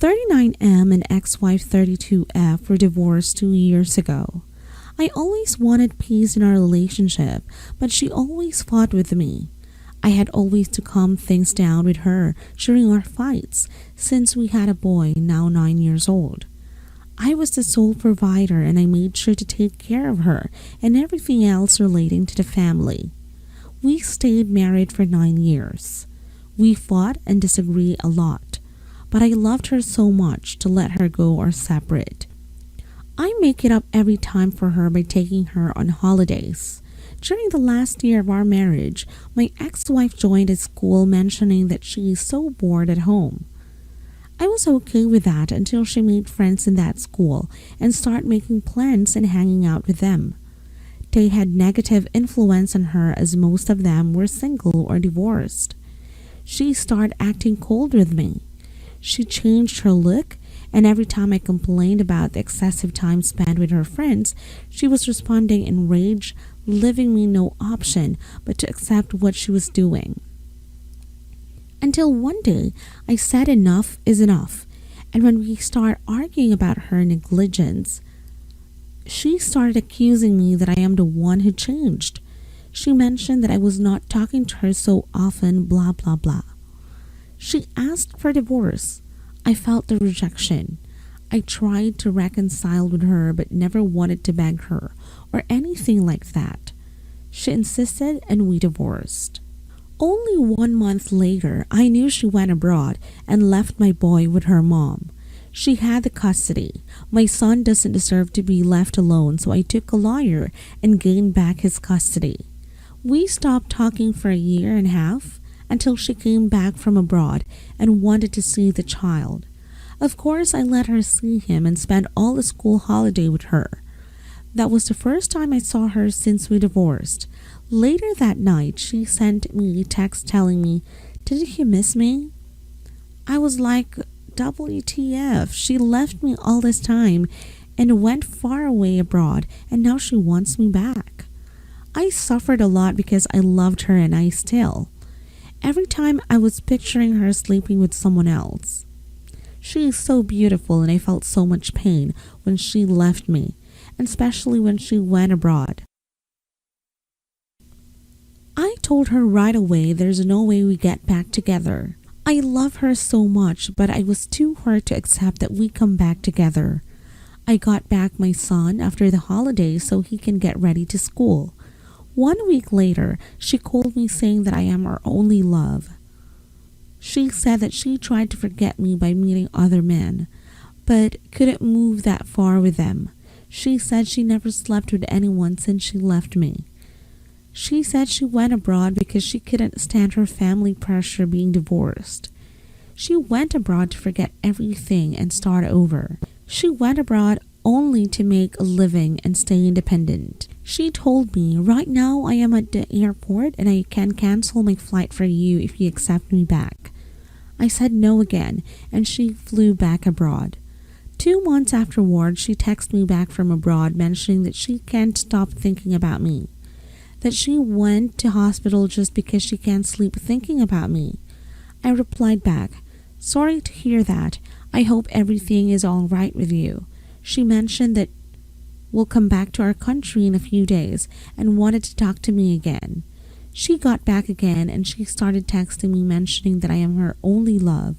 39M and ex-wife 32F were divorced 2 years ago. I always wanted peace in our relationship, but she always fought with me. I had always to calm things down with her during our fights since we had a boy now 9 years old. I was the sole provider and I made sure to take care of her and everything else relating to the family. We stayed married for 9 years. We fought and disagreed a lot, but I loved her so much to let her go or separate. I make it up every time for her by taking her on holidays. During the last year of our marriage, my ex-wife joined a school mentioning that she is so bored at home. I was okay with that until she made friends in that school and started making plans and hanging out with them. They had negative influence on her as most of them were single or divorced. She started acting cold with me. She changed her look, and every time I complained about the excessive time spent with her friends, she was responding in rage, leaving me no option but to accept what she was doing. Until one day, I said enough is enough, and when we started arguing about her negligence, she started accusing me that I am the one who changed. She mentioned that I was not talking to her so often, blah blah blah. She asked for divorce. I felt the rejection. I tried to reconcile with her but never wanted to beg her or anything like that. She insisted and we divorced. Only 1 month later, I knew she went abroad and left my boy with her mom. She had the custody. My son doesn't deserve to be left alone, so I took a lawyer and gained back his custody. We stopped talking for a year and a half until she came back from abroad and wanted to see the child. Of course, I let her see him and spent all the school holiday with her. That was the first time I saw her since we divorced. Later that night, she sent me a text telling me, "Didn't you miss me?" I was like, WTF, she left me all this time and went far away abroad, and now she wants me back. I suffered a lot because I loved her and I still. Every time I was picturing her sleeping with someone else. She is so beautiful and I felt so much pain when she left me, and especially when she went abroad. I told her right away there's no way we get back together. I love her so much, but I was too hurt to accept that we come back together. I got back my son after the holidays so he can get ready to school. 1 week later, she called me saying that I am her only love. She said that she tried to forget me by meeting other men, but couldn't move that far with them. She said she never slept with anyone since she left me. She said she went abroad because she couldn't stand her family pressure being divorced. She went abroad to forget everything and start over. She went abroad only to make a living and stay independent. She told me, "Right now I am at the airport and I can cancel my flight for you if you accept me back." I said no again, and she flew back abroad. 2 months afterwards, she texted me back from abroad mentioning that she can't stop thinking about me, that she went to hospital just because she can't sleep thinking about me. I replied back, "Sorry to hear that. I hope everything is all right with you." She mentioned that we'll come back to our country in a few days and wanted to talk to me again. She got back again and she started texting me mentioning that I am her only love.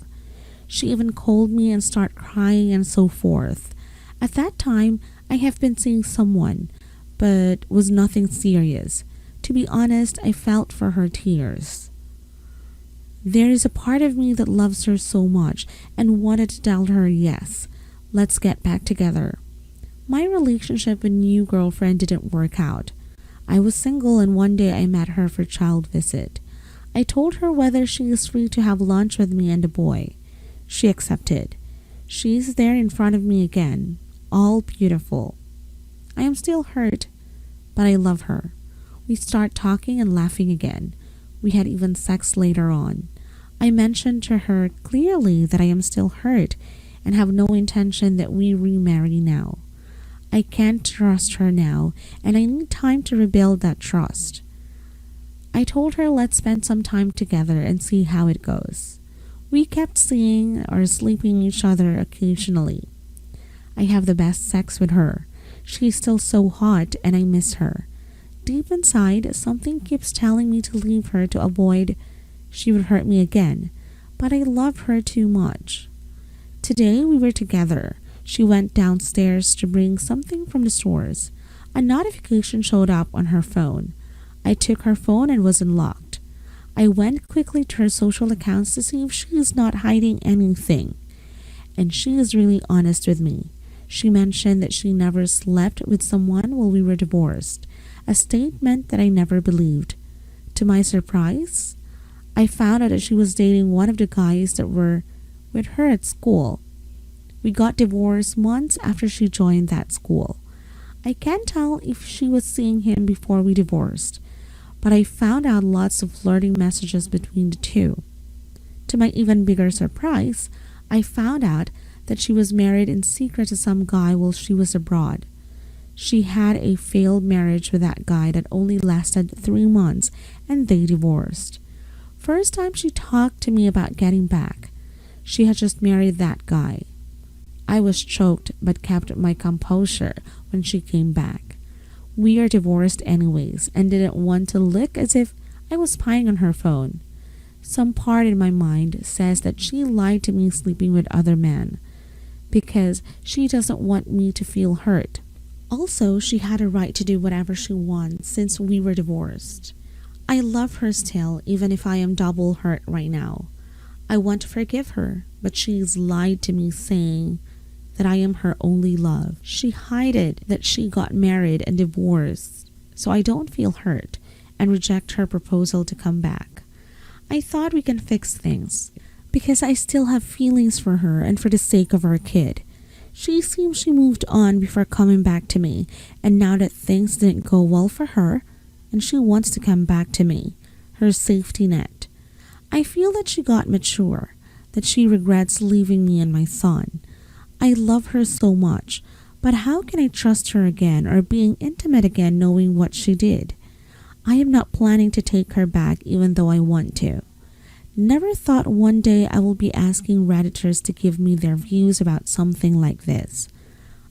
She even called me and started crying and so forth. At that time, I have been seeing someone, but was nothing serious. To be honest, I felt for her tears. There is a part of me that loves her so much and wanted to tell her, yes, let's get back together. My relationship with new girlfriend didn't work out. I was single and one day I met her for child visit. I told her whether she is free to have lunch with me and the boy. She accepted. She is there in front of me again, all beautiful. I am still hurt, but I love her. We start talking and laughing again. We had even sex later on. I mentioned to her clearly that I am still hurt and have no intention that we remarry now. I can't trust her now, and I need time to rebuild that trust. I told her let's spend some time together and see how it goes. We kept seeing or sleeping each other occasionally. I have the best sex with her. She's still so hot and I miss her. Deep inside, something keeps telling me to leave her to avoid she would hurt me again, but I love her too much. Today we were together. She went downstairs to bring something from the stores. A notification showed up on her phone. I took her phone and it was unlocked. I went quickly to her social accounts to see if she is not hiding anything. And she is really honest with me. She mentioned that she never slept with someone while we were divorced, a statement that I never believed. To my surprise, I found out that she was dating one of the guys that were with her at school. We got divorced months after she joined that school. I can't tell if she was seeing him before we divorced, but I found out lots of flirting messages between the two. To my even bigger surprise, I found out that she was married in secret to some guy while she was abroad. She had a failed marriage with that guy that only lasted 3 months and they divorced. First time she talked to me about getting back, she had just married that guy. I was choked but kept my composure when she came back. We are divorced anyways and didn't want to look as if I was spying on her phone. Some part in my mind says that she lied to me sleeping with other men because she doesn't want me to feel hurt. Also, she had a right to do whatever she wants since we were divorced. I love her still, even if I am double hurt right now. I want to forgive her, but she's lied to me saying that I am her only love. She hid that she got married and divorced, so I don't feel hurt and reject her proposal to come back. I thought we can fix things because I still have feelings for her and for the sake of our kid. She seems she moved on before coming back to me, and now that things didn't go well for her, and she wants to come back to me, her safety net. I feel that she got mature, that she regrets leaving me and my son. I love her so much, but how can I trust her again or being intimate again knowing what she did? I am not planning to take her back even though I want to. Never thought one day I will be asking Redditors to give me their views about something like this.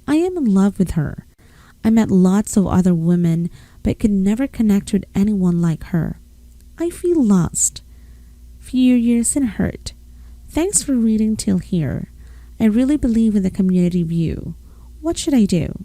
I am in love with her. I met lots of other women but could never connect with anyone like her. I feel lost, furious and hurt. Thanks for reading till here. I really believe in the community view. What should I do?